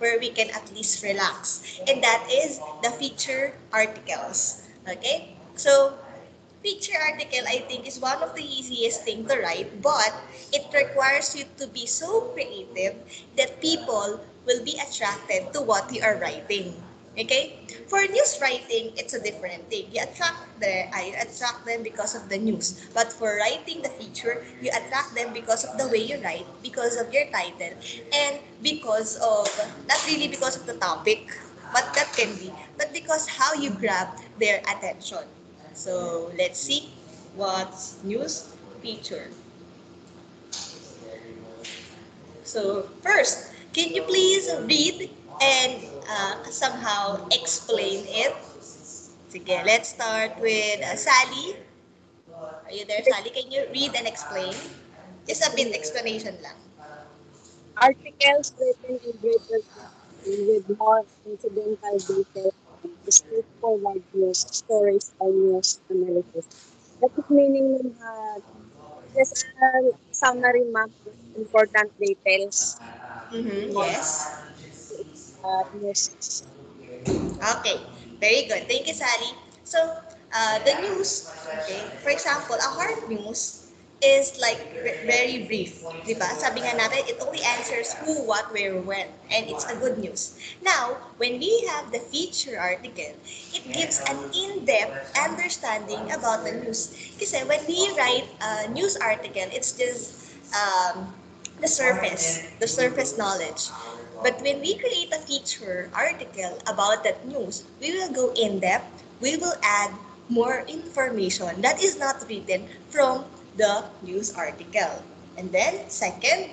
where we can at least relax. And that is the feature articles. Okay? So, feature article, I think, is one of the easiest thing to write, but it requires you to be so creative that people will be attracted to what you are writing. Okay? For news writing, it's a different thing. You attract them because of the news. But for writing the feature, you attract them because of the way you write, because of your title, and because of, not really because of the topic, but that can be, but because how you grab their attention. So let's see what's news feature. So first, can you please read and somehow explain it? Sige, let's start with Sally. Are you there, Sally? Can you read and explain? Just a bit explanation lang. Articles written in greater clarity with more incidental detail and straightforward news stories or news analysis. That's meaning nun, just a summary map of important details Mm-hmm, more yes. news. Okay, very good. Thank you, Sally. So, the news, okay, for example, a hard news is like very brief, di ba? Sabi nga natin, it only answers who, what, where, when, and it's a good news. Now, when we have the feature article, it gives an in-depth understanding about the news. Kasi when we write a news article, it's just the surface knowledge. But when we create a feature article about that news, we will go in depth, we will add more information that is not written from the news article. And then, second,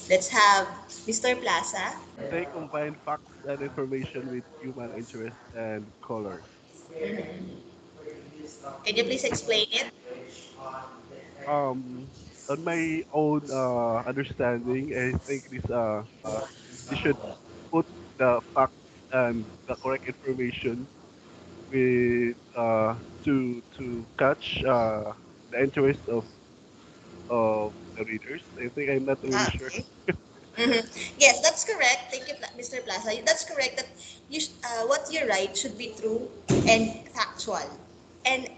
let's have Mr. Plaza. They combine facts and information with human interest and color. Can you please explain it? Um, on my own understanding, I think this should put the facts and the correct information with to catch the interest of the readers. I think I'm not really Ah, sure. okay. Mhm. Yes, that's correct. Thank you, Mr. Plaza. That's correct that what you write should be true and factual. And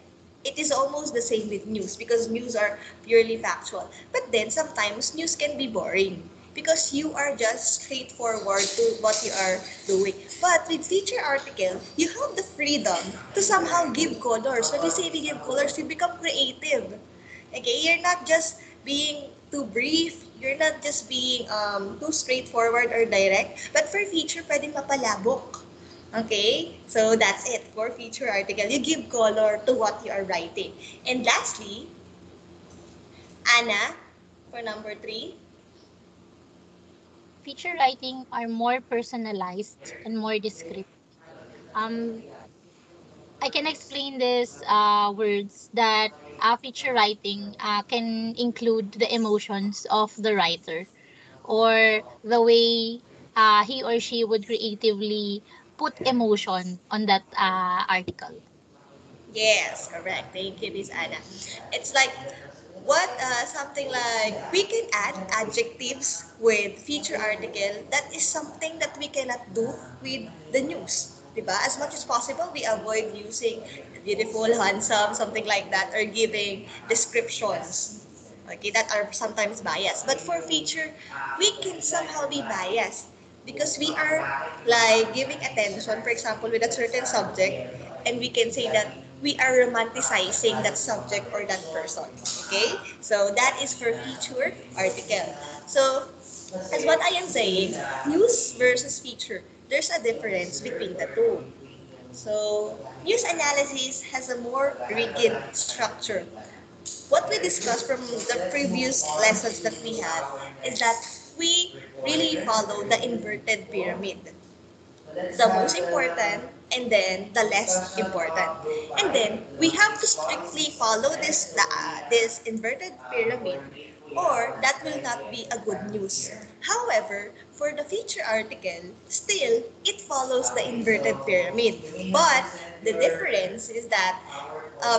it is almost the same with news because news are purely factual. But then sometimes news can be boring because you are just straightforward to what you are doing. But with feature article, you have the freedom to somehow give colors. When we say we give colors, we become creative. Okay, you're not just being too brief, you're not just being too straightforward or direct, but for feature, pwedeng mapalabok. Okay, so that's it for feature article. You give color to what you are writing. And lastly, Anna, for number three. Feature writing are more personalized and more descriptive. Um, I can explain this words that feature writing can include the emotions of the writer or the way he or she would creatively put emotion on that article. Yes, correct. Thank you, Miss Anna. It's like something like we can add adjectives with feature article. That is something that we cannot do with the news. Diba? As much as possible, we avoid using beautiful, handsome, something like that, or giving descriptions. Okay, that are sometimes biased. But for feature, we can somehow be biased because we are like giving attention, for example, with a certain subject, and we can say that we are romanticizing that subject or that person. Okay? So that is for feature article. So as what I am saying, news versus feature, there's a difference between the two. So news analysis has a more rigid structure. What we discussed from the previous lessons that we had is that we really follow the inverted pyramid, the most important and then the less important. And then we have to strictly follow this inverted pyramid or that will not be a good news. However, for the feature article, still it follows the inverted pyramid. But the difference is that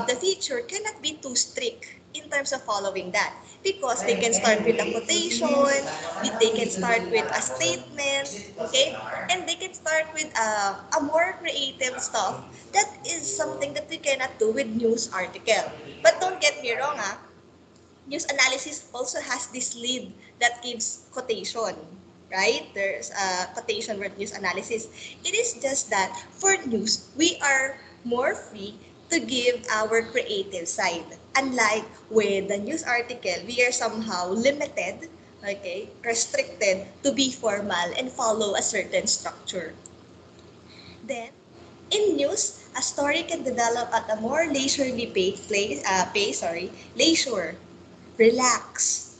the feature cannot be too strict. in terms of following that. Because they can start with a quotation, they can start with a statement, okay? And they can start with a more creative stuff that is something that we cannot do with news article. But don't get me wrong, news analysis also has this lead that gives quotation, right? There's a quotation with news analysis. It is just that for news, we are more free to give our creative side. Unlike with the news article, we are somehow limited, okay, restricted to be formal and follow a certain structure. Then, in news, a story can develop at a more leisurely leisure, relax,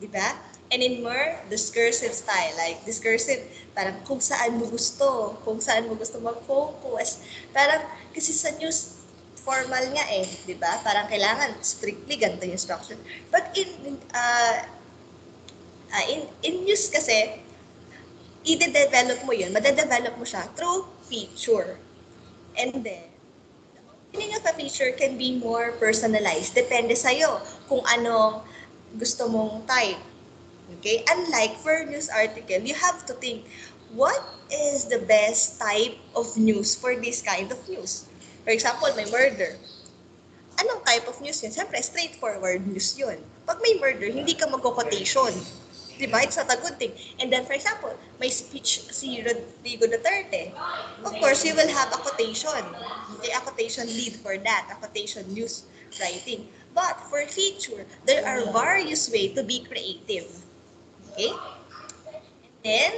di ba? And in more discursive style, like discursive, parang kung saan mo gusto mag-focus. Parang, kasi sa news, formal nga eh, di ba? Parang kailangan strictly ganito yung structure. But in news kasi, i-develop mo yun, madadevelop mo siya through feature. And then, meaning of a feature can be more personalized. Depende sa'yo kung anong gusto mong type. Okay? Unlike for news article, you have to think, what is the best type of news for this kind of news? For example, may murder. Anong type of news yun? Siyempre, straightforward news yun. Pag may murder, hindi ka magko-quotation. Diba? It's not a good thing. And then, for example, may speech si Rodrigo Duterte. Of course, you will have a quotation. Okay, a quotation lead for that, a quotation news writing. But for feature, there are various ways to be creative. Okay? And then,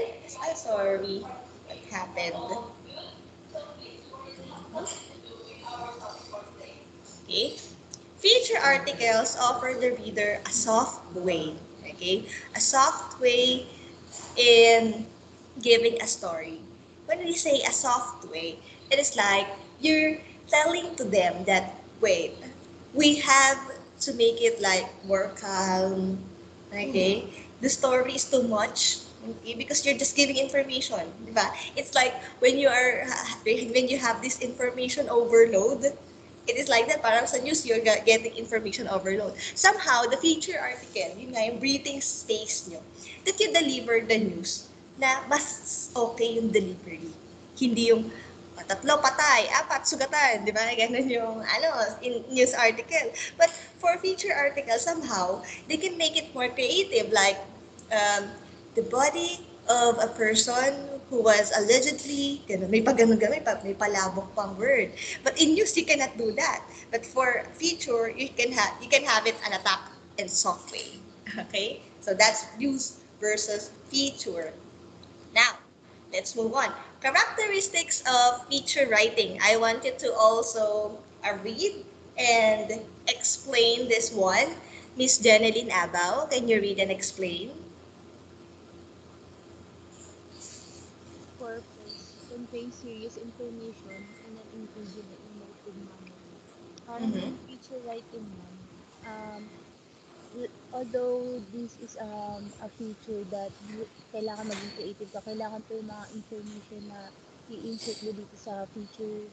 sorry, what happened? Okay? Feature articles offer the reader a soft way. Okay? A soft way in giving a story. When we say a soft way, it is like you're telling to them that, wait, we have to make it like more calm, okay? The story is too much, okay? Because you're just giving information, diba? It's like when you have this information overload, it is like that. Parang sa news, you're getting information overload. Somehow, the feature article, yun nga, yung breathing space nyo, that you deliver the news na mas okay yung delivery. Hindi yung tatlo patay, apat sugatan, di ba? Ganun yung in news article. But for feature article, somehow, they can make it more creative. Like, the body of a person who was allegedly, may may palabok pang word. But in news, you cannot do that. But for feature, you can have it an attack and soft way. Okay? So that's news versus feature. Now, let's move on. Characteristics of feature writing. I want you to also read and explain this one. Miss Jeneline Abao, can you read and explain? Purpose, convey serious information in an engaging and emotive manner. Parang Mm-hmm. yung feature writing man, although this is a feature that kailangan maging creative ka, kailangan pa yung mga information na i-insert mo dito sa feature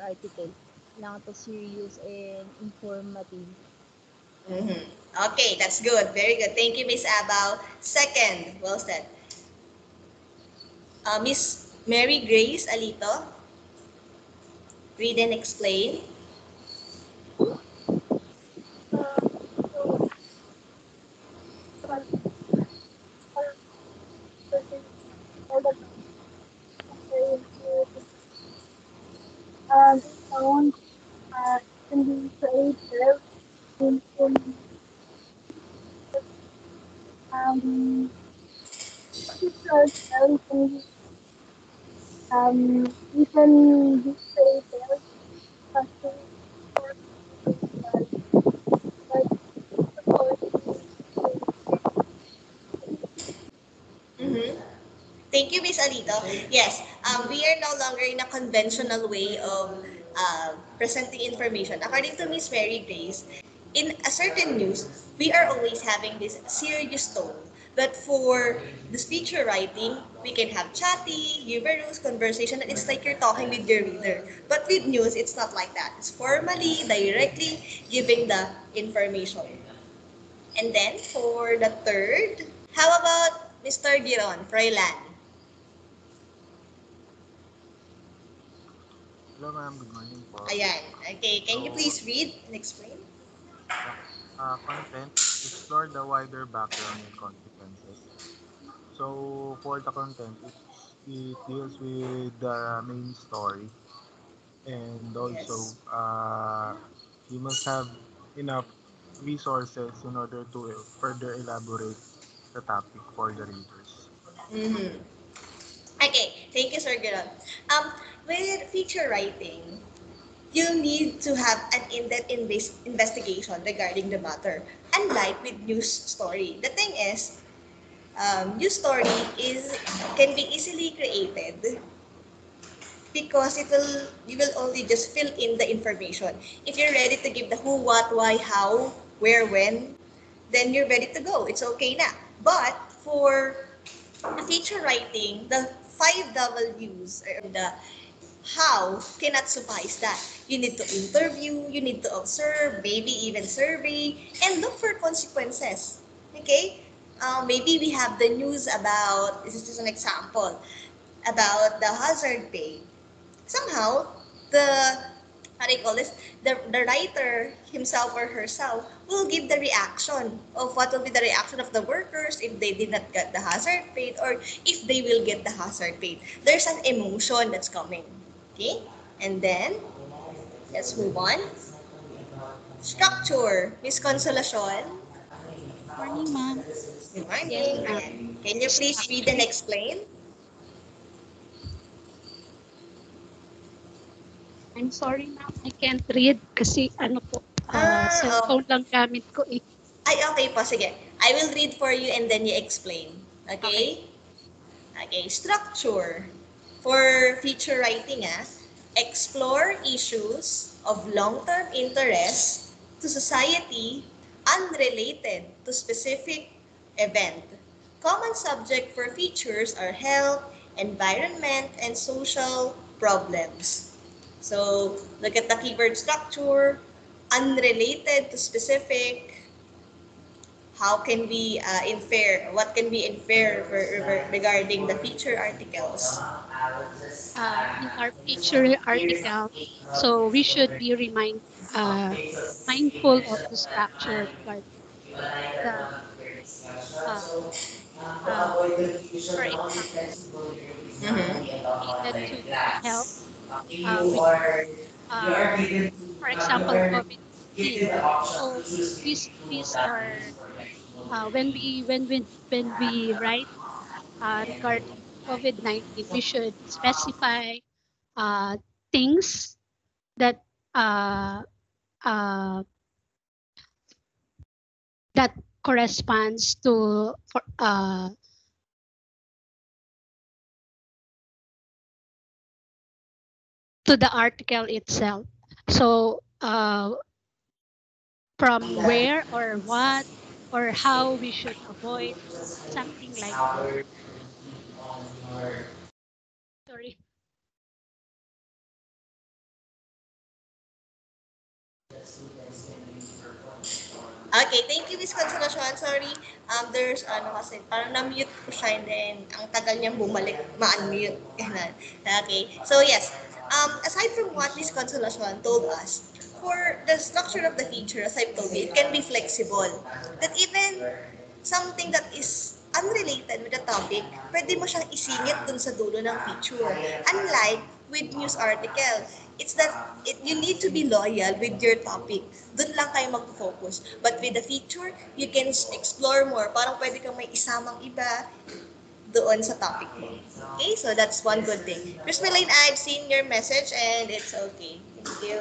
article. Kailangan pa serious and informative. Mm-hmm. Okay, that's good. Very good. Thank you, Miss Abao. Second, well said. Miss Mary Grace Alito, read and explain. Sound can be creative in um, pictures and you can be creative custom for like Mm-hmm. Thank you, Miss Alito. Yes, we are no longer in a conventional way of presenting information. According to Miss Mary Grace, in a certain news, we are always having this serious tone. But for this feature writing, we can have chatty, humorous conversation, and it's like you're talking with your reader. But with news, it's not like that. It's formally, directly giving the information. And then for the third, how about Mr. Giron, Froilan? Hello ma'am, good morning po. Ayan. Okay, can you So, please read and explain? yeah, content, explore the wider background and consequences. So, for the content, it deals with the main story, and also, Yes. you must have enough resources in order to further elaborate the topic for the readers. Mm-hmm. Okay, thank you, Sir Giron. With feature writing, you need to have an in-depth investigation regarding the matter. Unlike with news story, the thing is, news story is can be easily created because it will you will only just fill in the information. If you're ready to give the who, what, why, how, where, when, then you're ready to go. It's okay na. But for feature writing, the five W's or the how cannot suffice that. You need to interview, you need to observe, maybe even survey, and look for consequences. Okay? Maybe we have the news about, this is just an example, about the hazard pay. Somehow, the how do you call this? The writer himself or herself will give the reaction of what will be the reaction of the workers if they did not get the hazard paid or if they will get the hazard paid. There's an emotion that's coming. Okay? And then, let's move on. Structure. Miss Consolacion. Morning, ma'am. Good Yes, morning. ma'am. Ayan. Can you please read and Structure. explain? I'm sorry, ma'am. I can't read kasi ano po, Oh. cellphone lang gamit ko eh. Ay, okay po. Sige. I will read for you and then you explain. Okay. Okay? Okay, structure. For feature writing, explore issues of long-term interest to society unrelated to specific event. Common subject for features are health, environment, and social problems. So, look at the keyword structure, unrelated to specific, how can we infer, what can we infer regarding the feature articles? In our feature article, so we should be mindful of the structure regarding the uh, uh, for example, related to health, which uh, for example, COVID-19. So these are when we write regarding COVID-19, we should specify uh, things that uh, uh, that corresponds to the article itself. So from where or what or how we should avoid something like that. Sorry. Okay, thank you, Miss Consolacion. Sorry, there's ano kasi, parang na-mute ko siya and then ang tagal niyang bumalik, ma-unmute. Ganun. Okay, so yes, aside from what Miss Consolacion told us, for the structure of the feature, as I've told you, it can be flexible. That even something that is unrelated with the topic, pwede mo siyang isingit dun sa dulo ng feature. Unlike with news article, it's that you need to be loyal with your topic. Dun lang kayo mag-focus. But with the feature, you can explore more. Parang pwede kang may isamang iba doon sa topic mo. Okay, so that's one good thing. Chris Melaine, I've seen your message and it's okay. Thank you.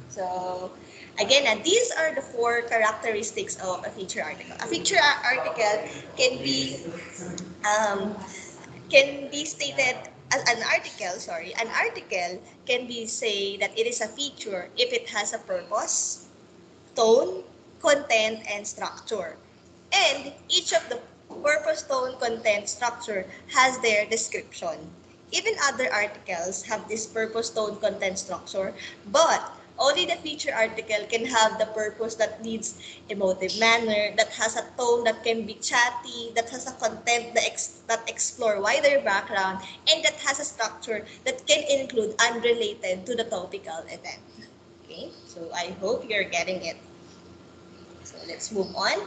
So, again, these are the four characteristics of a feature article. A feature article can be um, stated as an article can be say that it is a feature if it has a purpose, tone, content, and structure. And each of the purpose tone content structure has their description. Even other articles have this purpose tone content structure, but only the feature article can have the purpose that needs emotive manner, that has a tone that can be chatty, that has a content that explore wider background, and that has a structure that can include unrelated to the topical event. Okay, so I hope you're getting it. So let's move on.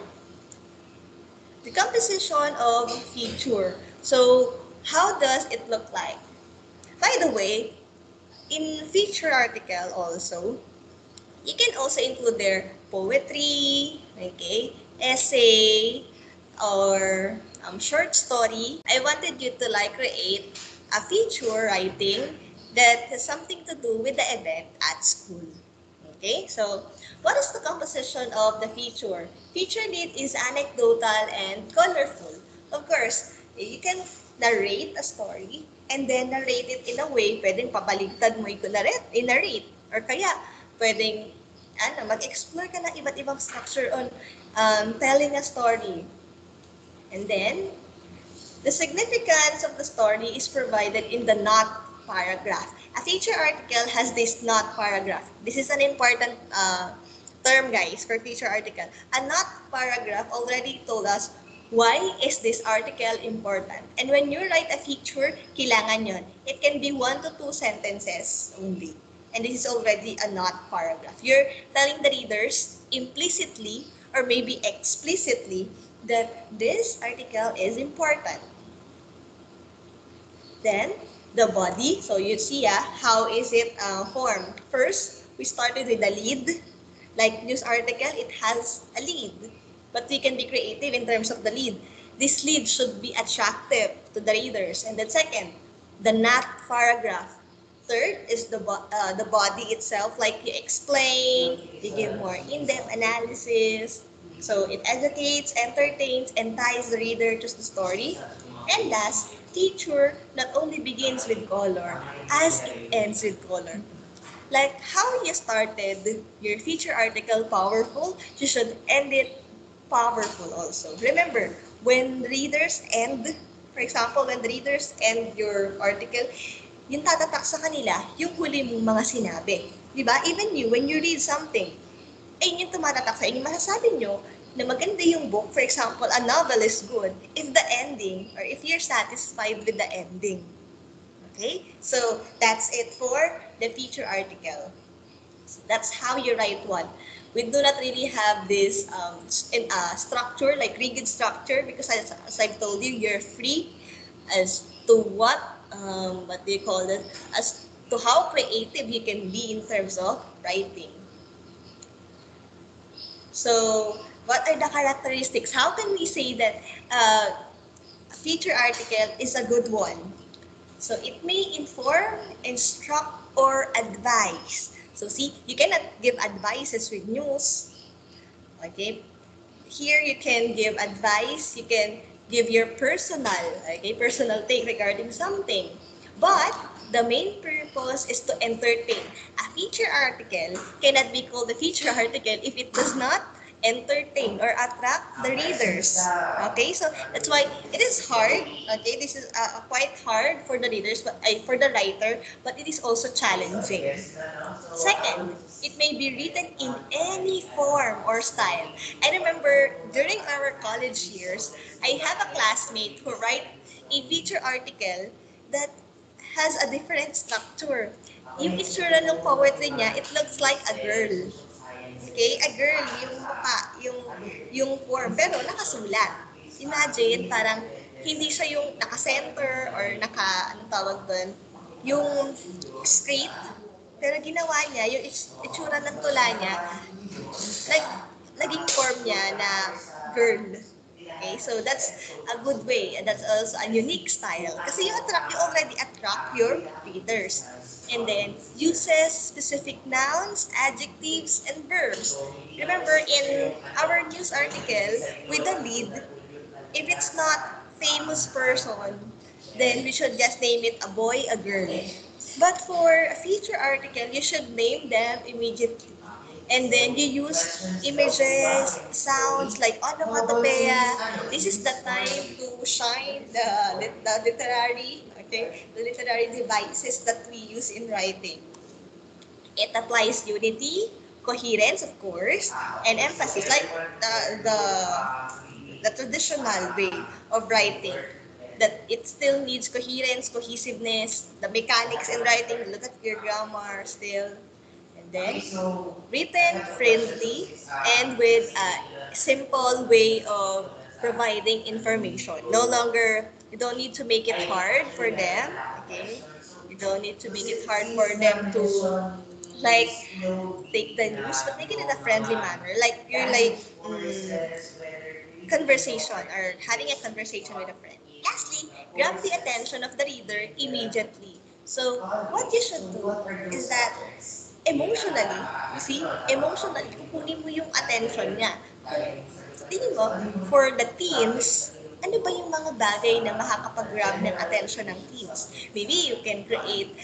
The composition of feature. So how does it look like? By the way, in feature article also, you can also include their poetry, okay, essay, or short story. I wanted you to like create a feature writing that has something to do with the event at school. Okay, so what is the composition of the feature? Feature lead is anecdotal and colorful. Of course, you can narrate a story and then narrate it in a way, pwedeng pabaligtad mo i-narrate. Or kaya, pwedeng mag-explore ka ng iba't ibang structure on telling a story. And then, the significance of the story is provided in the not paragraph. A feature article has this not paragraph. This is an important term, guys, for feature article. A not paragraph already told us why is this article important. And when you write a feature, kailangan yon. It can be 1 to 2 sentences only. And this is already a not paragraph. You're telling the readers implicitly or maybe explicitly that this article is important. Then, the body. So you see how is it formed. First, we started with the lead. Like news article, it has a lead. But we can be creative in terms of the lead. This lead should be attractive to the readers. And then second, the not paragraph. Third is the body itself, like you explain, you give more in-depth analysis. So it educates, entertains, and ties the reader to the story. And last, feature not only begins with color, as it ends with color. Like how you started your feature article powerful, you should end it powerful also. Remember, when readers end, for example, when the readers end your article, yung tatatak sa kanila, yung huli mong mga sinabi. Di ba? Even you, when you read something, ay yung tumatatak sa inyo, masasabi nyo na maganda yung book. For example, a novel is good if the ending or if you're satisfied with the ending. Okay? So, that's it for the feature article. So that's how you write one. We do not really have this structure, like rigid structure, because as I've told you, you're free as to what do you call it, as to how creative you can be in terms of writing. So, what are the characteristics? How can we say that a feature article is a good one? So, it may inform, instruct, or advise. So, see, you cannot give advices with news. Okay? Here, you can give advice. You can give your personal take regarding something. But, the main purpose is to entertain. A feature article cannot be called a feature article if it does not entertain or attract the readers. Okay, so that's why it is hard. Okay, this is quite hard for the readers, but for the writer, but it is also challenging. Second, it may be written in any form or style. I remember during our college years, I have a classmate who write a feature article that has a different structure. Yung itsura ng poetry niya, it looks like a girl. Okay, a girl, yung mukha, yung form, pero nakasulat. Imagine, parang hindi siya yung naka-center or anong tawag doon, yung straight, pero ginawa niya, yung itsura ng tula niya, like, naging form niya na girl. Okay, so that's a good way, and that's also a unique style. Kasi you already attract your readers. And then, uses specific nouns, adjectives, and verbs. Remember, in our news article, with the lead, if it's not famous person, then we should just name it a boy, a girl. But for a feature article, you should name them immediately. And then you use images, sounds like onomatopoeia. This is the time to shine the literary, okay, the literary devices that we use in writing. It applies unity, coherence, of course, and emphasis, like the traditional way of writing. That it still needs coherence, cohesiveness, the mechanics in writing. Look at your grammar still, and then written friendly and with a simple way of providing information. No longer, you don't need to make it hard for them, okay? You don't need to make it hard for them to like take the news, but make it in a friendly manner. Like you're like conversation or having a conversation with a friend. Lastly, grab the attention of the reader immediately. So what you should do is that emotionally, you see, emotionally, kukunin mo yung attention niya. Kung tingin mo, for the teens, ano ba yung mga bagay na makakapag-grab ng attention ng teens? Maybe you can create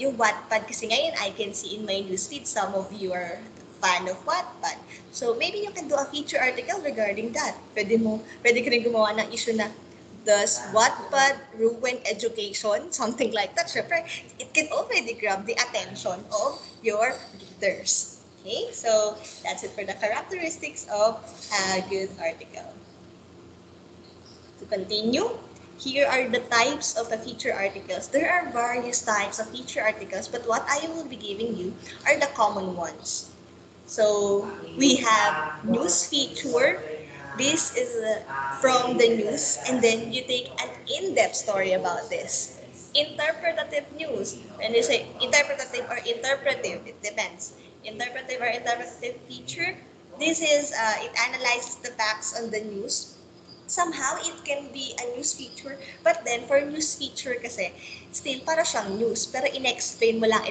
yung Wattpad kasi ngayon I can see in my newsfeed some of you are fan of Wattpad. So maybe you can do a feature article regarding that. Pwede ka rin gumawa ng issue na does Wattpad ruin education? Something like that. Syempre, it can already grab the attention of your readers. Okay, so that's it for the characteristics of a good article. To continue, here are the types of the feature articles. There are various types of feature articles, but what I will be giving you are the common ones. So we have news feature. This is from the news, and then you take an in-depth story about this. Interpretative news. When you say interpretative or interpretive, it depends. Interpretive or interpretative feature. This is it analyzes the facts on the news. Somehow it can be a news feature, but then for news feature kasi, still para siyang news, pero in-explain mo lang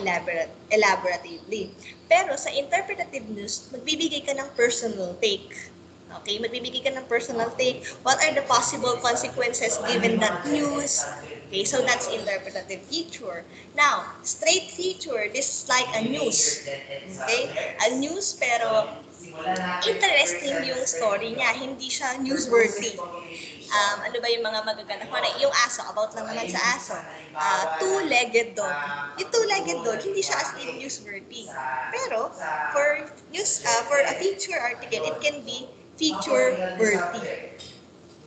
elaboratively. Pero sa interpretative news, magbibigay ka ng personal take. Okay, magbibigay ka ng personal take. What are the possible consequences given that news? Okay, so that's interpretative feature. Now, straight feature, this is like a news. Okay, a news pero interesting yung story niya, hindi siya newsworthy. Ano ba yung mga magaganap? Yung aso, about lang naman sa aso. Two-legged dog. Yung two-legged dog, hindi siya as in newsworthy. Pero, for a feature article, it can be feature-worthy.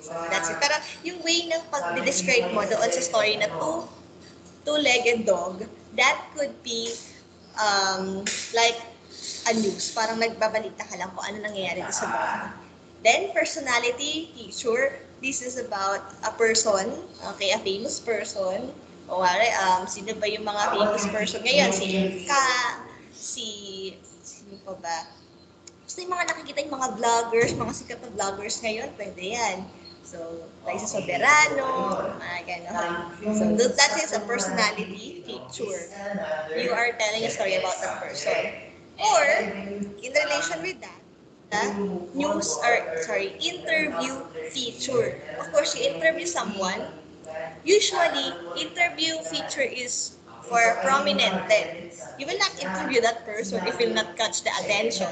So, that's it. Pero yung way ng pag-describe mo doon sa story na two-legged dog, that could be like a news. Parang nagbabalita ka lang kung ano nangyayari sa buhay. Then, personality feature. This is about a person, okay, a famous person. O sino ba yung mga famous person ngayon? Si Ka, sino pa ba? Gusto yung mga nakikita yung mga vloggers, mga sikat na vloggers ngayon, pwede yan. So, like sa Soberano, mga ganon. So, that is a personality feature. You are telling a story about that person. Or, in relation with that, interview feature. Of course, you interview someone. Usually, interview feature is for prominent then. You will not interview that person if you will not catch the attention.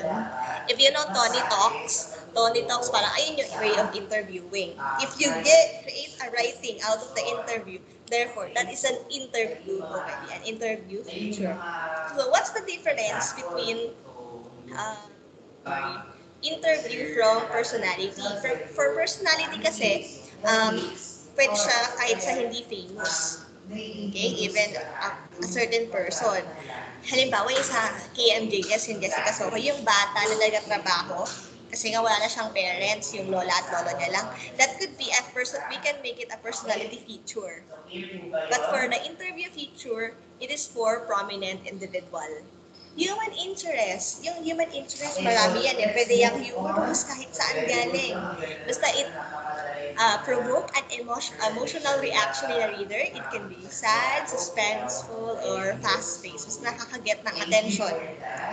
If you know Tony Talks parang ayun yung way of interviewing. If you create a writing out of the interview, therefore, that is an interview already, an interview feature. So, what's the difference between interview from personality? For personality kasi, pwede siya kahit sa hindi famous. Okay, even a certain person. Halimbawa, yung sa KMJS, yung Jessica Soho, yung bata na nagtatrabaho, kasi nga wala na siyang parents, yung lola at lolo niya lang. That could be a person, we can make it a personality feature. But for the interview feature, it is for prominent individual. Human interest. Yung human interest, marami yan eh. Pwede yung humorous kahit saan galing. Basta it provoke an emotional reaction in a reader. It can be sad, suspenseful, or fast-paced. Mas nakakaget ng attention.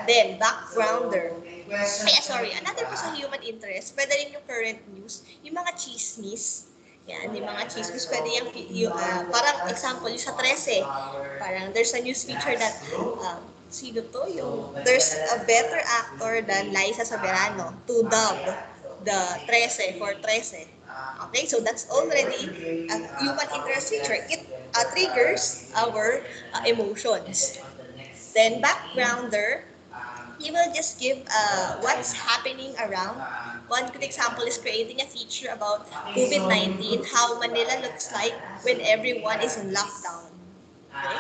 Then, backgrounder. Another po sa human interest, pwede rin yung current news, yung mga chismis. Yan, yung mga chismis, pwede yung parang example, yung sa 13, parang there's a news feature that sino to? There's a better actor than Liza Soberano to dub the 13 for 13. Okay, so that's already a human interest feature. It triggers our emotions. Then backgrounder, he will just give what's happening around. One good example is creating a feature about COVID-19, how Manila looks like when everyone is in lockdown. Okay?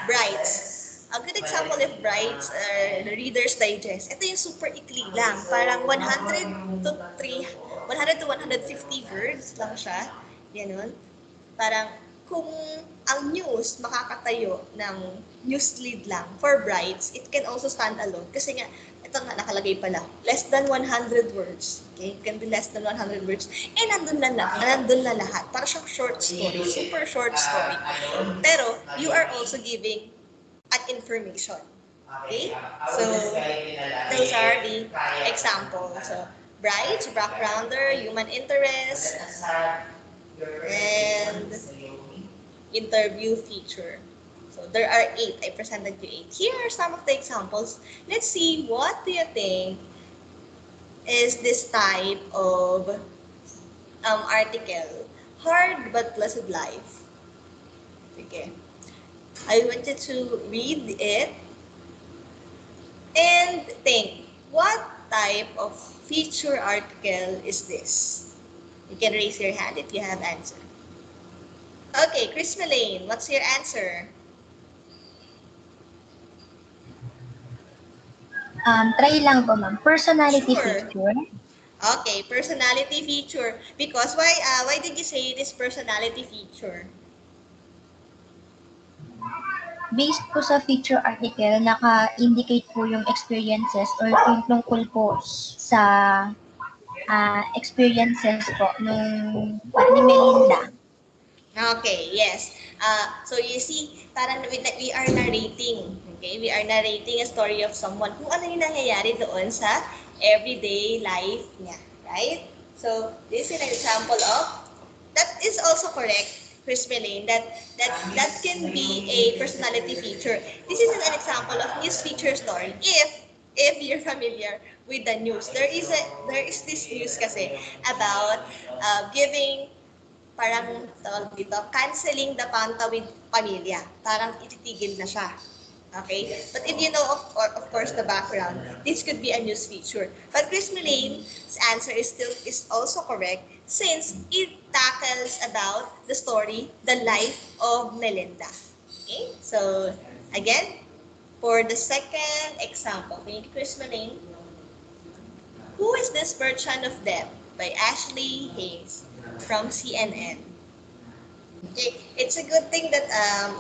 Brights. A good example of Brights, the Reader's Digest. Ito yung super ikli lang. Parang 100 to 150 words lang siya. Ganun. Parang kung ang news makakatayo ng news lead lang for Brights, it can also stand alone. Kasi nga, ito nga nakalagay pala, less than 100 words. Okay? It can be less than 100 words. Eh, nandun na lahat. Para siyang short story, super short story. Pero, you are also giving an information. Okay? So, those are the examples. So, Brights, backgrounder, human interest, and interview feature. So there are 8. I presented you 8. Here are some of the examples. Let's see, what do you think is this type of article? Hard but blessed life. Okay. I want you to read it and think, what type of feature article is this? You can raise your hand if you have answer. Okay, Chris Melaine, what's your answer? Try lang po, ma'am. Personality Sure. feature. Okay, personality feature. Because why did you say it is personality feature? Based po sa feature article, naka-indicate po yung experiences or yung tungkol po sa experiences po nung ni Melinda. Okay, yes. So you see, parang we are narrating. Okay, we are narrating a story of someone kung ano yung nangyayari doon sa everyday life niya, right? So this is an example of, that is also correct, Chris Melaine, that can be a personality feature. This is an example of news feature story. If you're familiar with the news, there is this news kasi about giving, parang tawag dito, canceling the Panta with Pamilya. Parang ititigil na siya. Okay? But if you know, of course, the background, this could be a news feature. But Chris Melane's answer is also correct since it tackles about the story, the life of Melinda. Okay? So, again, for the second example, thank you, Chris Malane. Who is this Merchant of Death? By Ashley Hayes from CNN. Okay, it's a good thing that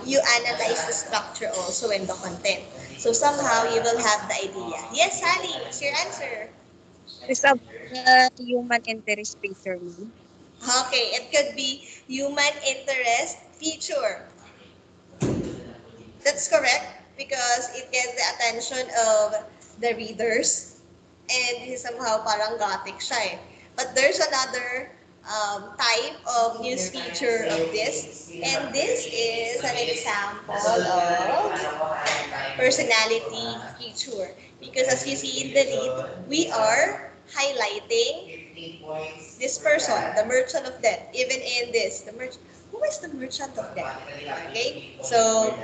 you analyze the structure also and the content. So somehow you will have the idea. Yes, Sally, what's your answer? Is of the human interest feature, ma'am. Okay, it could be human interest feature. That's correct because it gets the attention of the readers and this is somehow parang gothic siya eh. But there's another type of news feature of this, and this is an example of personality feature. Because as you see in the lead, we are highlighting this person, the merchant of death. Even in this, who is the merchant of death? Okay, so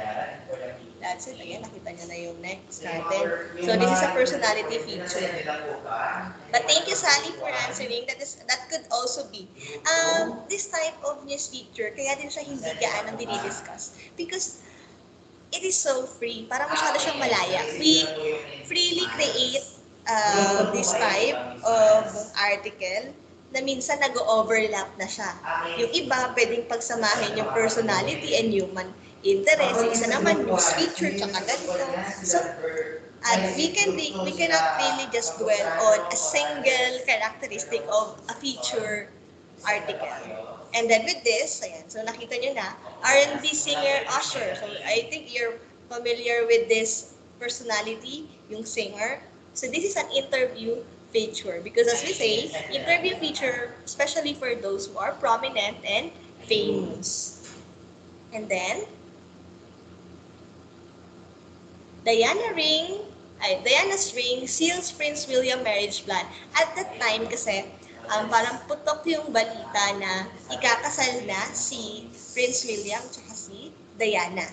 that's it. Again, nakita niyo na yung next natin. So this is a personality feature. But thank you, Sally, for answering. That could also be this type of news feature. Kaya din siya hindi gaanong dinidiscuss. Because it is so free. Parang masyado siyang malaya. We freely create this type of article na minsan nag-overlap na siya. Yung iba, pwedeng pagsamahin yung personality and human interest. Isa naman, news feature, tsaka ganito. So, we cannot really just dwell on a single characteristic of a feature article. And then with this, ayan, so nakita nyo na, R&B singer Usher. So I think you're familiar with this personality, yung singer. So this is an interview feature because as we say, interview feature, especially for those who are prominent and famous. And then, Diana's ring seals Prince William marriage plan. At that time kasi, parang putok yung balita na ikakasal na si Prince William tsaka si Diana.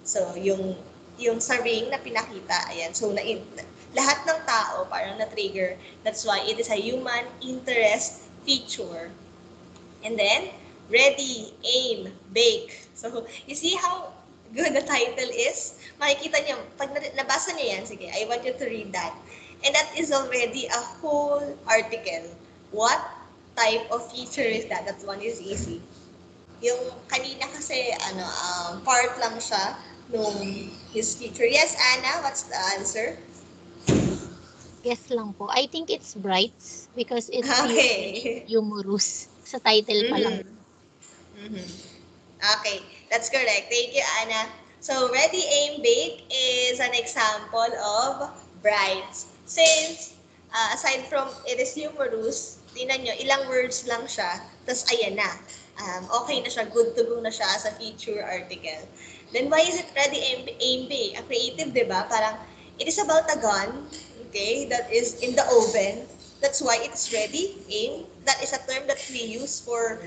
So, yung sa ring na pinakita, ayan. So, lahat ng tao parang na-trigger. That's why it is a human interest feature. And then, ready, aim, bake. So, you see how good the title is? Makikita niyo, pag nabasa niyo yan, sige, I want you to read that. And that is already a whole article. What type of feature is that? That one is easy. Yung kanina kasi, part lang siya nung his feature. Yes, Anna, what's the answer? Guess lang po. I think it's brights because it's Okay. humorous. Sa title pa lang. Mhm. Okay, that's correct. Thank you, Anna. So, ready, aim, bake is an example of brights. Since, aside from it is humorous, tingnan nyo, ilang words lang siya, tapos ayan na. Okay na siya, good to go na siya as a feature article. Then, why is it ready, aim, bake? A creative, di ba? Parang, it is about a gun, okay, that is in the oven. That's why it's ready, aim. That is a term that we use for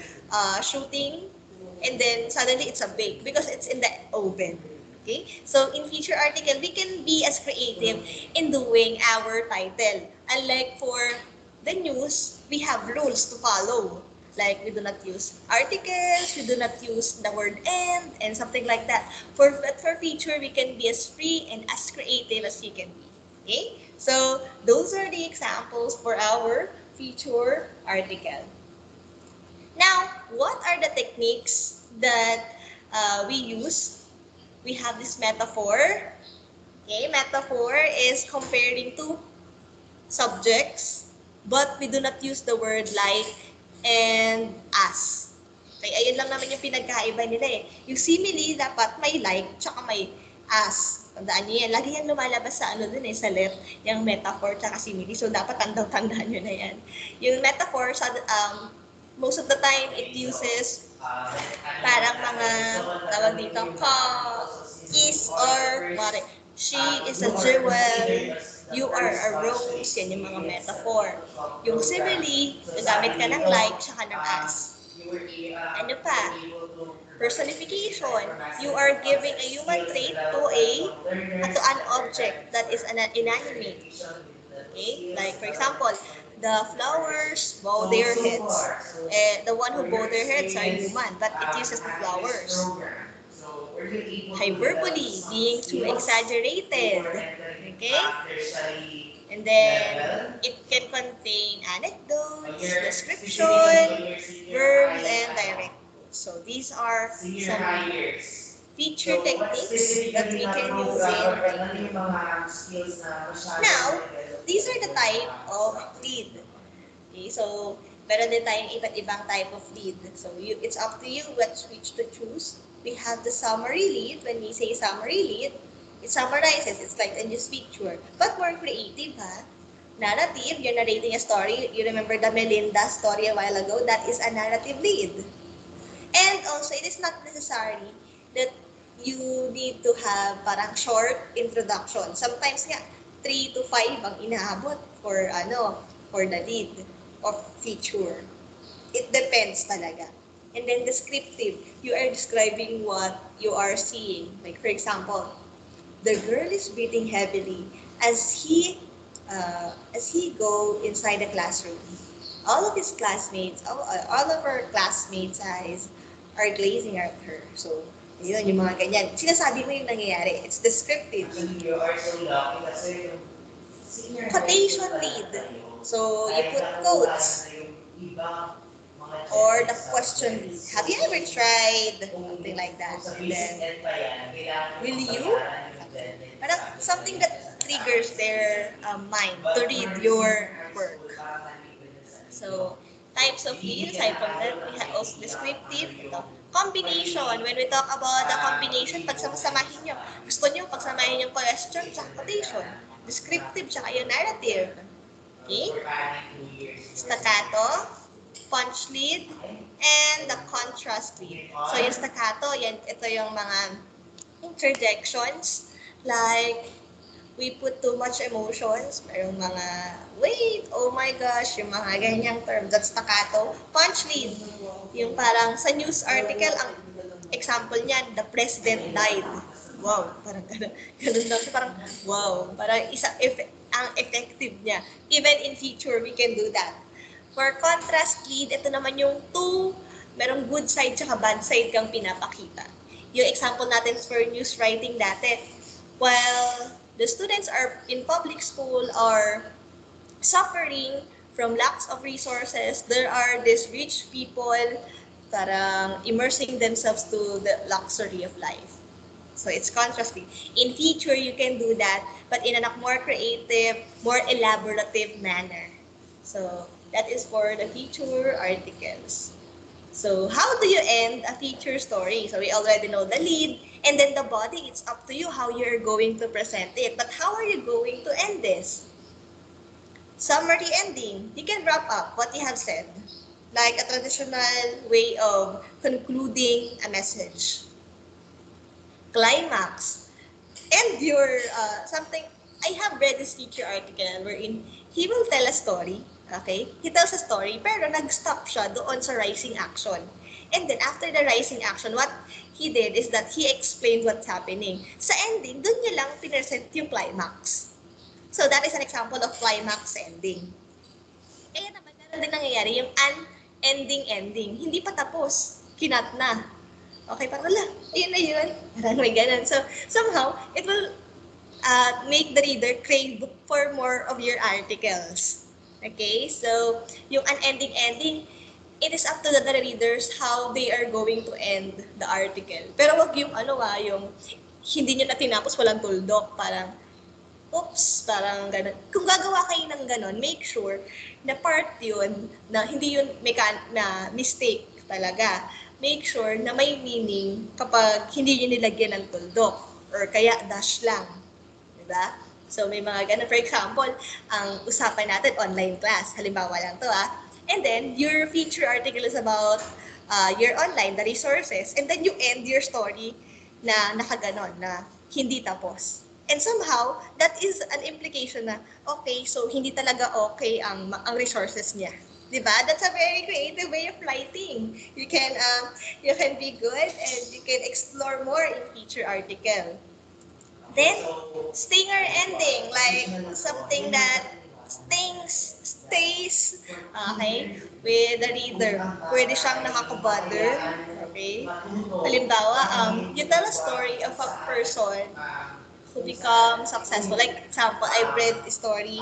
shooting, and then suddenly it's a bake because it's in the oven. Okay? So in feature article, we can be as creative in doing our title. Unlike for the news, we have rules to follow. Like we do not use articles, we do not use the word and something like that. But for feature, we can be as free and as creative as we can be. Okay? So those are the examples for our feature article. Now, what are the techniques that we use? We have this metaphor. Okay, metaphor is comparing two subjects, but we do not use the word like and as. Okay, ayun lang naman yung pinagkaiba nila eh. Yung simile, dapat may like, tsaka may as. Tandaan nyo yan. Lagi yan lumalabas sa ano dun eh, sa left, yung metaphor tsaka simile. So, dapat tandaan nyo na yan. Yung metaphor, most of the time, it uses parang mga tawag dito, is or what, she is a jewel, you are a rose, yan yung mga metaphor. Yung simile, gagamit ka ng like, tsaka ng as. Ano pa? Personification. You are giving a human trait to an object that is an inanimate. Okay? Like, for example, the flowers bow their heads. The one who bow their heads are human, but it uses the flowers. Hyperbole, being too exaggerated. Okay? And then, it can contain anecdotes, description, verbs, and direct. So, these are some feature techniques that we can use in writing. Now, these are the type of lead. Okay, so, meron din tayong iba't ibang type of lead. So, it's up to you which to choose. We have the summary lead. When we say summary lead, it summarizes. It's like a news picture, but more creative, ha? Narrative, you're narrating a story. You remember the Melinda story a while ago? That is a narrative lead. And also, it is not necessary that you need to have parang short introduction. Sometimes nga, 3 to 5 ang inaabot for the lead of feature. It depends talaga. And then descriptive, you are describing what you are seeing. Like for example, the girl is breathing heavily as he go inside the classroom. All of his classmates, all of her classmates' eyes are glazing at her. So, yun, yung mga ganyan. Sinasabi mo yung nangyayari. It's descriptive. Quotation lead. So, you put quotes. Or the question lead. Have you ever tried something like that? And then, will you? Parang something that triggers their mind to read your work. So, types of lead, aside from that, we have also descriptive. Ito, combination. When we talk about the combination, pagsamahin nyo. Gusto nyo pagsamahin yung question sa quotation. Descriptive, tsaka yung narrative. Okay? Staccato, punch lead, and the contrast lead. So, yung staccato, ito yung mga interjections. Like, we put too much emotions, merong mga, wait, oh my gosh, yung mga ganyang term, that's staccato. Punch lead, yung parang sa news article, ang example niyan, the president died. Wow, parang ganun lang. Parang, wow, parang ang effective niya. Even in future, we can do that. For contrast lead, ito naman yung merong good side tsaka bad side kang pinapakita. Yung example natin for news writing dati, while the students are in public school are suffering from lacks of resources, there are these rich people parang immersing themselves to the luxury of life. So it's contrasting. In future, you can do that, but in a more creative, more elaborative manner. So that is for the feature articles. So how do you end a feature story? So we already know the lead, and then the body, it's up to you how you're going to present it. But how are you going to end this? Summary ending. You can wrap up what you have said, like a traditional way of concluding a message. Climax. And your something, I have read this feature article wherein he will tell a story, okay? He tells a story, pero nag-stop siya doon sa rising action. And then after the rising action, what he did is that he explained what's happening. Sa ending, doon niya lang pinesent yung climax. So that is an example of climax ending. Kaya naman, meron din nangyayari yung unending ending. Hindi pa tapos, kinat na. Okay, parang wala, yun na yun. Parang may ganun. So, somehow, it will make the reader crave for more of your articles. Okay, so yung unending ending, it is up to the readers how they are going to end the article. Pero wag yung yung hindi nyo na tinapos, walang tuldok, parang oops, parang ganun. Kung gagawa kayo ng ganun, make sure na part yun, na hindi yun na mistake talaga. Make sure na may meaning kapag hindi nyo nilagyan ng tuldok or kaya dash lang. Diba? So may mga ganun. For example, ang usapan natin, online class. Halimbawa lang to And then, your feature article is about your online, the resources. And then you end your story na nakaganon, na hindi tapos. And somehow, that is an implication na, okay, so hindi talaga okay ang resources niya. Diba? That's a very creative way of writing. You can be good and you can explore more in feature article. Then, stinger ending, like something that stays, okay, with the reader. Pwede siyang nakakabother, okay? Halimbawa, you tell a story of a person who become successful. Like example, I've read a story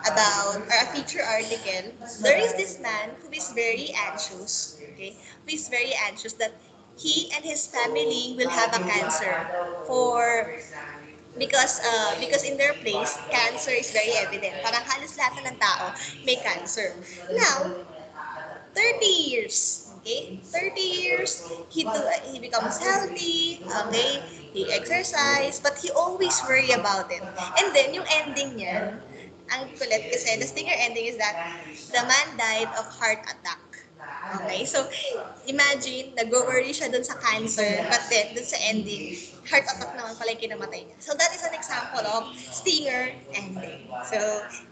about, or a feature article. There is this man who is very anxious, okay? Who is very anxious that he and his family will have a cancer because in their place, cancer is very evident. Parang halos lahat ng tao may cancer. Now, 30 years. Okay? 30 years, he becomes healthy, okay? He exercise, but he always worry about it. And then, yung ending niya, ang kulit kasi, the stinger ending is that the man died of heart attack. Okay? So, imagine, nag-worry siya dun sa cancer, but then, dun sa ending, heart attack naman pala yung kinamatay niya. So, that is an example of stinger ending. So,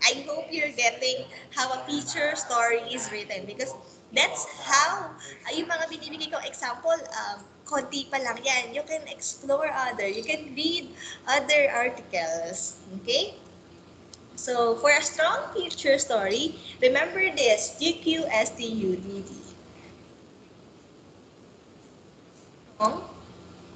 I hope you're getting how a feature story is written because that's how, yung mga binibigay kong example, konti pa lang yan. You can explore you can read other articles. Okay? So, for a strong feature story, remember this, GQSTUDD.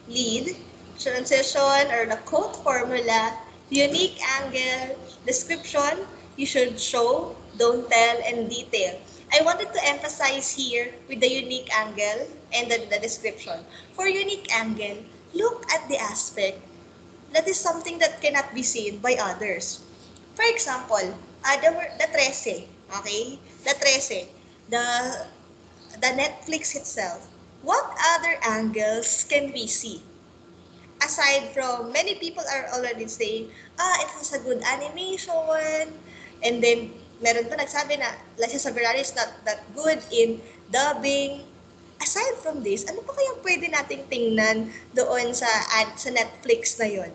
Lead, transition, or the quote formula, unique angle, description, you should show, don't tell, and detail. I wanted to emphasize here with the unique angle and the description. For unique angle, look at the aspect that is something that cannot be seen by others. For example, the 13, okay? The 13, the Netflix itself. What other angles can we see? Aside from, many people are already saying, it has a good animation, and then, meron pa nagsabi na, Lascia Soberani is not that good in dubbing. Aside from this, ano pa kayang pwede nating tingnan doon sa Netflix na yon?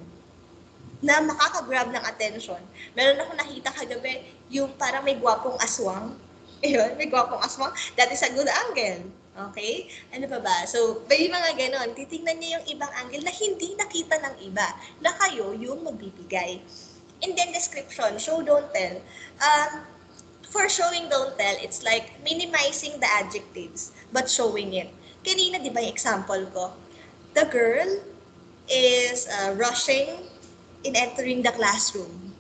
na makaka-grab ng attention. Meron ako nakita kagabi, yung parang may gwapong aswang. Ayun, may gwapong aswang. That is a good angle. Okay? Ano pa ba? So, may mga ganon. Titingnan niyo yung ibang angle na hindi nakita ng iba, na kayo yung magbibigay. And then description, show, don't tell. For showing, don't tell, it's like minimizing the adjectives, but showing it. Kanina, di ba yung example ko? The girl is rushing in entering the classroom.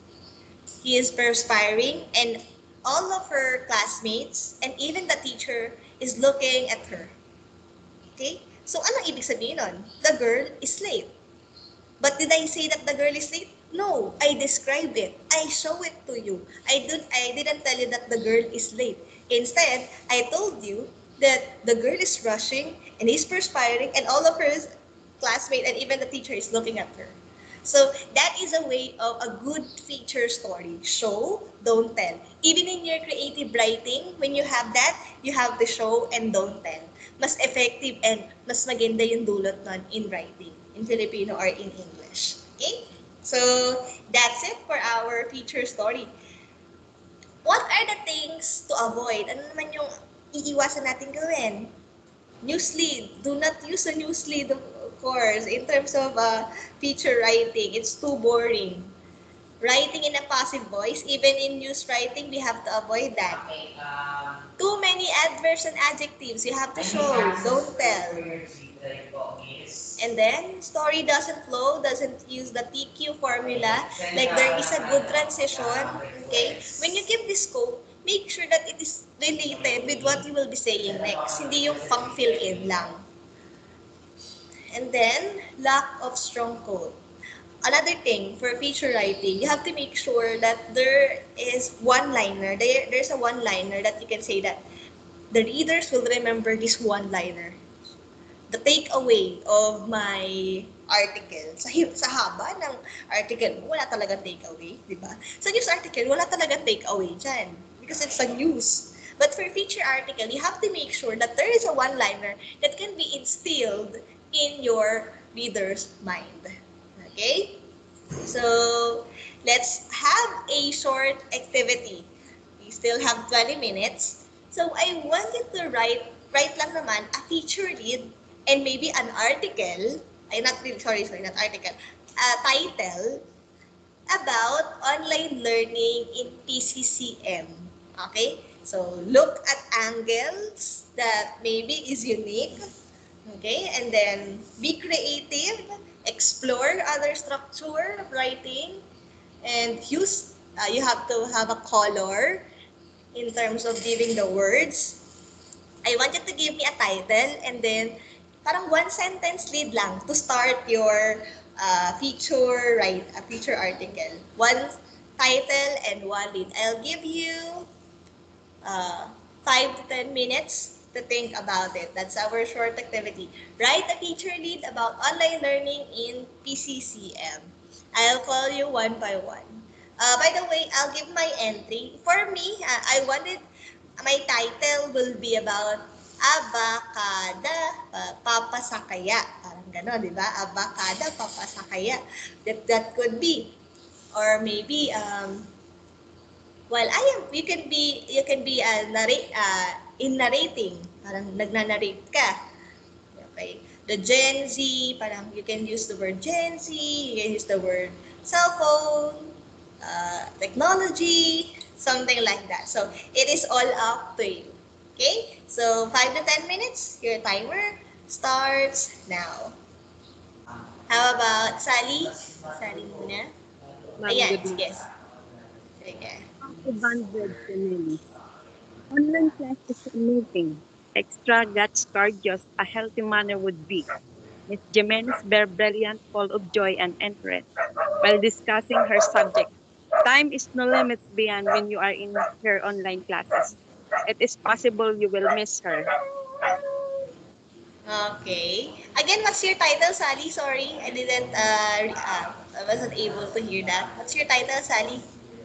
He is perspiring and all of her classmates and even the teacher is looking at her. Okay? So, anong ibig sabihin nun? The girl is late. But did I say that the girl is late? No, I describe it. I show it to you. I didn't tell you that the girl is late. Instead, I told you that the girl is rushing and is perspiring and all of her classmates and even the teacher is looking at her. So that is a way of a good feature story. Show, don't tell. Even in your creative writing, when you have that, you have the show and don't tell. Mas effective and mas maganda yung dulot nun in writing, in Filipino or in English. Okay? So that's it for our feature story. What are the things to avoid? Ano naman yung iiwasan natin gawin? Newslead. Do not use a newslead, of course, in terms of feature writing. It's too boring. Writing in a passive voice, even in news writing, we have to avoid that. Too many adverbs and adjectives. You have to show, don't tell. And then, story doesn't flow, doesn't use the TQ formula. Like there is a good transition. Okay? When you give this scope, make sure that it is related with what you will be saying next. Hindi yung pang-fill in lang. And then, lack of strong code. Another thing for feature writing, you have to make sure that there is one-liner. There's a one-liner that you can say that the readers will remember this one-liner. The takeaway of my article. Sa haba ng article mo, wala talaga takeaway, di ba? Sa news article, wala talaga takeaway dyan because it's a news. But for feature article, you have to make sure that there is a one-liner that can be instilled in your reader's mind. Okay? So, let's have a short activity. We still have 20 minutes. So, I want you to write lang naman a feature read and maybe an article, not article, a title about online learning in PCCM. Okay? So, look at angles that maybe is unique. Okay? And then, be creative, explore other structure of writing, and use, you have to have a color in terms of giving the words. I want you to give me a title and then parang one sentence lead lang to start your feature article. One title and one lead. I'll give you 5 to 10 minutes to think about it. That's our short activity. Write a feature lead about online learning in PCCM. I'll call you one by one. By the way, I'll give my entry. For me, I wanted, my title will be about abakada, papasakaya. Parang gano'n, di ba? Abakada, papasakaya. That could be. Or maybe, you can be in narrating, parang nagnanarrate ka. Okay. The Gen Z, parang you can use the word Gen Z, you can use the word cell phone, technology, something like that. So, it is all up to you. Okay? So, 5 to 10 minutes, your timer starts now. How about Sally? Sally muna. Ayan, yes. Sige. Bandwidth Emily. Online class is amazing. Extra guts cardios a healthy manner would be. Miss Jimenez bear brilliant, full of joy and interest while discussing her subject. Time is no limits beyond when you are in her online classes. It is possible you will miss her. Okay. Again, what's your title, Sally? Sorry, I wasn't able to hear that. What's your title, Sally?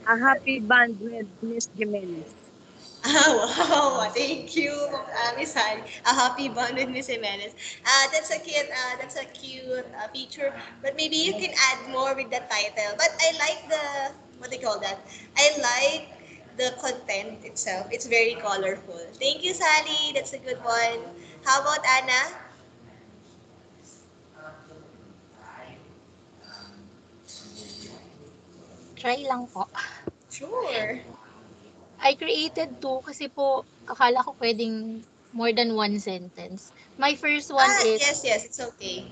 A happy band with Miss Jimenez. Wow, thank you, Miss Hari. A happy bond with Miss Jimenez. That's a cute feature. But maybe you can add more with the title. But I like the what do you call that? I like the content itself. It's very colorful. Thank you, Sally. That's a good one. How about Anna? Try lang po. Sure. I created two kasi po akala ko pwedeng more than one sentence. My first one is, Yes, yes, it's okay.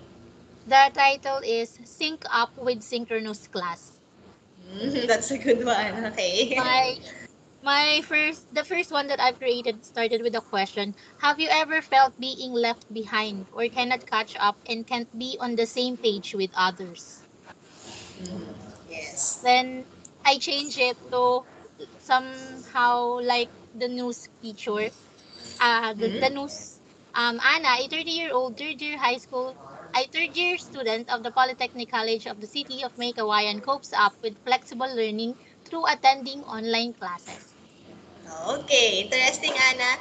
the title is Sync Up with Synchronous Class. That's a good one. Okay. My the first one that I've created started with a question. Have you ever felt being left behind or cannot catch up and can't be on the same page with others? Yes. Then I changed it to somehow like the news feature. The Hmm? news, Anna, a 30-year-old third-year high school, a third-year student of the Polytechnic College of the City of May Kawayan copes up with flexible learning through attending online classes. Okay, interesting, Anna.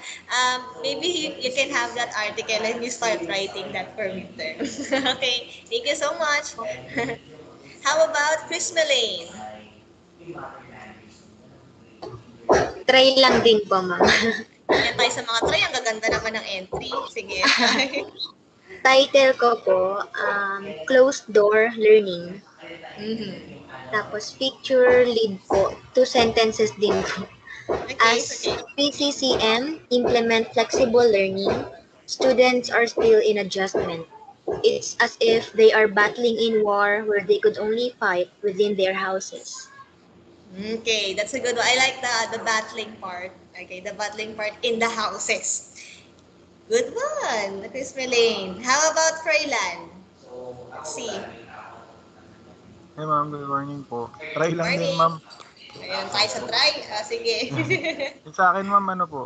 Maybe you can have that article and you start writing that for midterm. Okay, thank you so much. How about Chris Melaine? Try lang din po, ma'am. Ganyan tayo sa mga try. Ang gaganda naman ng entry. Sige, try. Title ko po, Closed Door Learning. Mhm. Tapos feature lead po, two sentences din po. Okay, it's As okay. PCCM implement flexible learning, students are still in adjustment. It's as if they are battling in war where they could only fight within their houses. Okay, that's a good one. I like the battling part. Okay, the battling part in the houses. Good one, Chris Melaine. How about Freyland? Let's see. Hey ma'am, good morning po. Try lang din Morning. ma'am. Ayun, tayo sa try. Sige. Yung sa akin ma'am, ano po,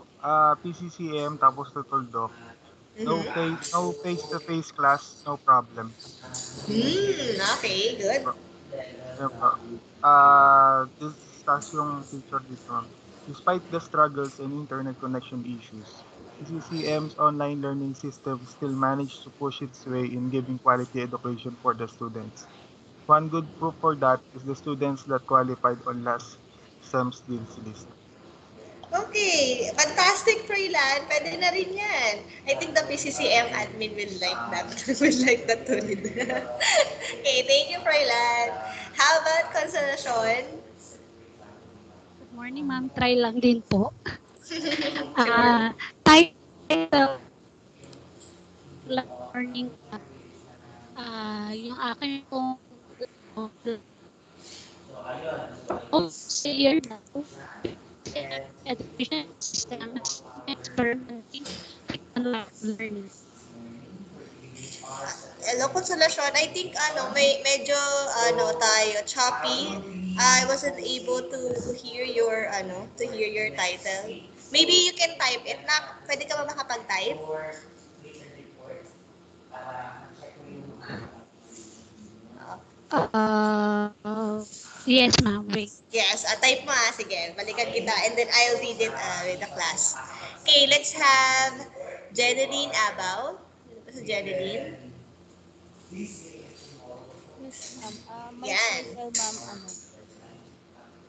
PCCM tapos Tutuldok. Mhm. No face-to-face class, no problem. Okay, good. Yun po. This tas yung feature dito ma'am. Despite the struggles and internet connection issues, PCCM's online learning system still managed to push its way in giving quality education for the students. One good proof for that is the students that qualified on last SEM's dean's list. Okay, fantastic, Freyland. Pwede na rin yan. I think the PCCM admin will like that. Will like that too. Okay, thank you, Freyland. How about Consolacion? Good morning, ma'am. Try lang din po. Sure. Title learning yung akin pong failure daw education system experimenting online learning. Hello, Consolacion. I think medyo tayo choppy. I wasn't able to hear your title. Maybe you can type it na. Pwede ka ba makapag-type? Yes, ma'am. Wait. Yes, type mo Sige, balikan kita and then I'll read it with the class. Okay, let's have Jeneline Abaw. Ano ba si Jeneline? Yes, ma'am. My Yan. title, ma'am,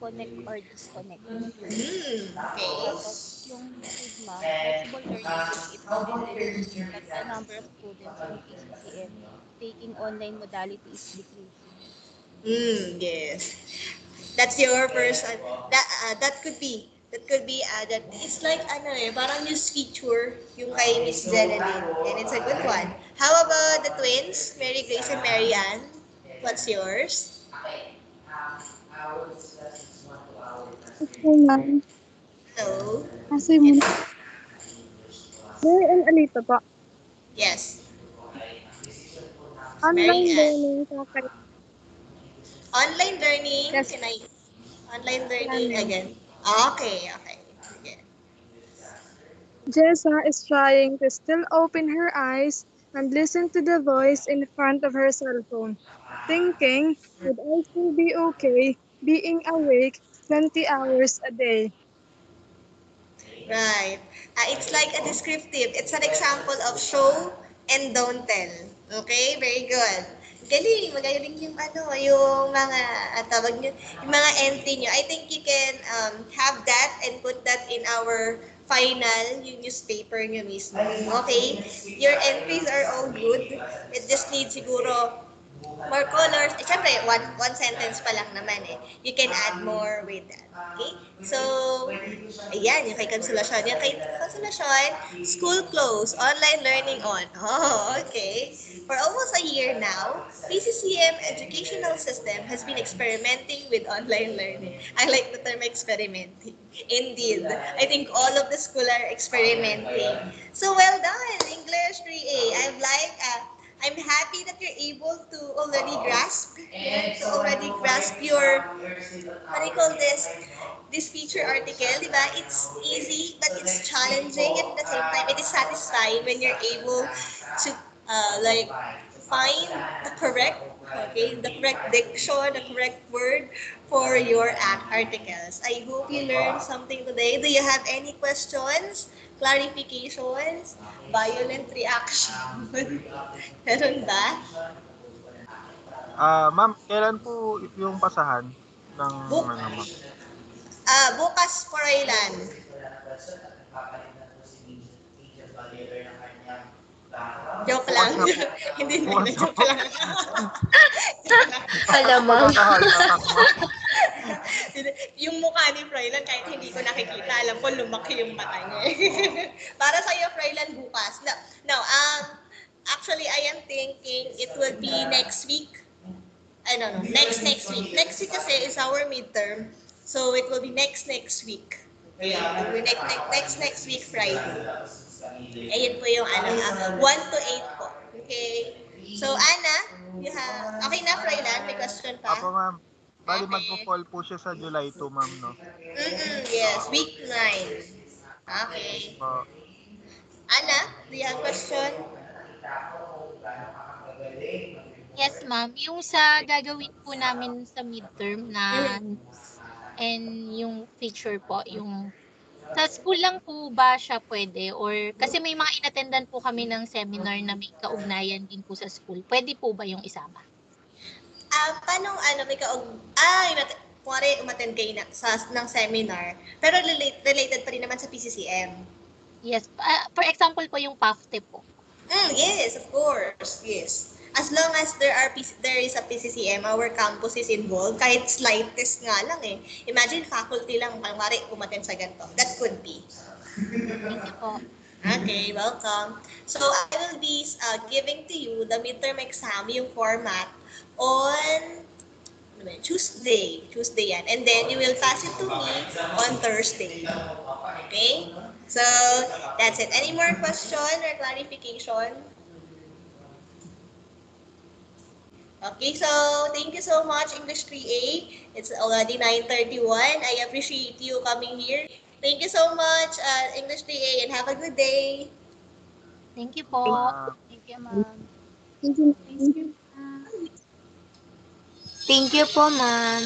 connect or disconnect. Okay. Tapos, yung lead, ma'am, flexible learning gives its benefits, but the number of students in PCCM taking online modality is decreasing. Yes. That's your person. That could be added. It's like parang news feature yung kay Miss Jeneline. And it's a good one. How about the twins, Mary Grace and Mary Ann? What's yours? Okay, ma'am. Hello. Kasi muna. Yes. Mary and Alita po. Yes. Mary Online Ann. learning sa kay Online learning. yes, Can I? Online learning learning. again. Okay. Okay. Sige. Jessa is trying to still open her eyes and listen to the voice in front of her cell phone, thinking, would I still be okay being awake 20 hours a day? Right. It's like a descriptive. It's an example of show and don't tell. Okay? Very good. Galing. Magaling yung yung mga, tawag nyo, yung mga entry nyo. I think you can have that and put that in our final, yung newspaper nyo mismo. Okay? Your entries are all good. It just needs siguro more colors. Siyempre, one sentence pa lang naman eh. You can add more with that. Okay? So, ayan, yung kay Consolation. Yung kay Consolation, school closed, online learning on. Oh, okay. For almost a year now, PCCM educational system has been experimenting with online learning. I like the term experimenting. Indeed. I think all of the school are experimenting. So, well done, English 3A. I'm happy that you're able to already grasp your, what do you call this feature article, di ba? It's easy, but it's challenging, and at the same time, it is satisfying when you're able to, like, find the correct diction, the correct word for your articles. I hope you learned something today. Do you have any questions, clarifications, violent reaction? Meron ba? Ma'am, kailan po yung pasahan ng Book. ma'am? Bukas for Ilan. Joke lang. Hindi na joke lang. Alamang. Yung mukha ni Froilan, kahit hindi ko nakikita, alam ko lumaki yung mata niya. Para sa'yo, Froilan, bukas. No, actually, I am thinking it will be next week. Next week. Next week kasi is our midterm. So, it will be next week. Okay? It will be next week, Friday. Ayun po yung 1 to 8 po. Okay? So, Ana, okay na, Froilan? May question pa? Apo, ma'am. Bali, Okay. magpo-fall po siya sa July 2, ma'am, no? Yes, week 9. Okay. So, Ana, do you have question? Yes, ma'am. Yung sa gagawin po namin sa midterm na and yung feature po, yung sa school lang po ba siya pwede? Or kasi may mga inattendan po kami ng seminar na may kaugnayan din po sa school. Pwede po ba yung isama? Paano may kuwari umattend kayo ng seminar, pero related pa rin naman sa PCCM. Yes. For example po yung PAFTE po. Yes, of course. Yes. As long as there is a PCCM, our campus is involved, kahit slightest nga lang eh. Imagine faculty lang, kunwari umattend sa ganito. That could be. Thank you po. Okay, welcome. So, I will be giving to you the midterm exam, yung format, on Tuesday yan. And then, you will pass it to me on Thursday. Okay? So, that's it. Any more question or clarification? Okay, so thank you so much, English 3A. It's already 9:31. I appreciate you coming here. Thank you so much, English 3A, and have a good day. Thank you po. Thank you, ma'am. Thank you. Thank you po, ma'am.